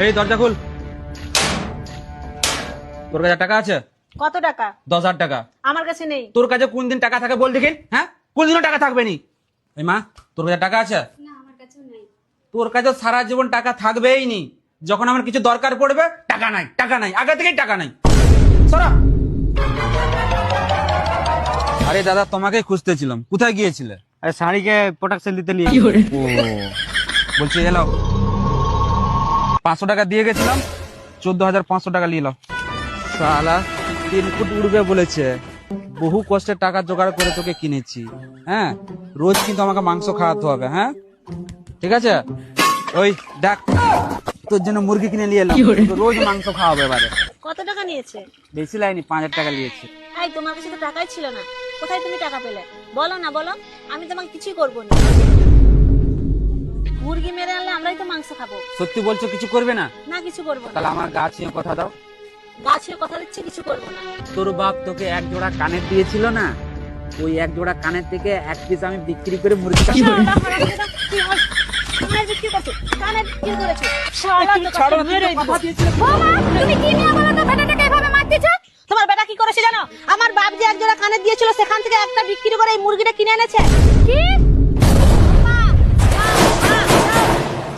এই দরজা খুল। তোর কাছে টাকা আছে? কত টাকা? 10,000 টাকা। আমার কাছে নেই। তোর কাছে কোন দিন টাকা থাকে বল দেখিন? হ্যাঁ, কোনদিনও টাকা থাকবে নি। এই মা, তোর কাছে টাকা আছে? না আমার কাছেও নেই। তোর কাছে সারা জীবন টাকা থাকবেই নি। যখন আমার কিছু দরকার পড়বে টাকা নাই, টাকা নাই, আগে থেকেই টাকা নাই। সরা। আরে দাদা, তোমাকেই খুঁজতেছিলাম, কোথায় গিয়েছিলে? আরে শাড়িকে প্রোটেকশন দিতে নিয়ে ও, বলছি এলো 500 টাকা দিয়ে গেছিলাম, 14,500 টাকা নিয়ে এলাও। শালা 3 ফুট উড়বে বলেছে, বহু কষ্টের টাকা জোগাড় করে তোকে কিনেছি। হ্যাঁ, রোজ কিন্তু আমাকে মাংস খাওয়াতে হবে। হ্যাঁ, ঠিক আছে? ওই দেখ, তোর জন্য মুরগি কিনে নিয়ে এলাম, তোকে রোজ মাংস খাওয়াবে এবারে। কত টাকা নিয়েছে? বেশি লাইনি, 5,000 টাকা নিয়েছে। এই তোমার কাছে তো টাকাই ছিল না, কোথায় তুমি টাকা পেলে? বলো না, বলো। আমি তোমাকে কিছুই করবো না। মুরগি মেরে আনলে আমরাই তো মাংস খাবো। সত্যি বলছো, কিছু করবে না? না, কিছু করবো না। তাহলে আমার গা ছুঁয়ে কথা দাও। গাছের কথা দিচ্ছি, কিছু করবো না। তোর বাপ তোকে এক জোড়া কানের দিয়েছিল না, ওই এক জোড়া কানের থেকে এক পিস আমি বিক্রি করে মুরগিটা শালা হারামজাদা, তুই আমার কানের বিক্রি করছো, কানের বিক্রি করেছো। শালা তোকে মেরেই দিবো। বাবা, তুমি কি নিয়ে বলো তো বেটাটাকে এভাবে মারতেছো? তোমার বেটা কি করেছে জানো? আমার বাপ যে এক জোড়া কানের দিয়েছিল, সেখান থেকে একটা বিক্রি করে এই মুরগিটা কিনে এনেছে। কি? মা,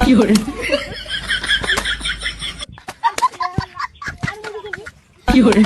কি করে? কি করে?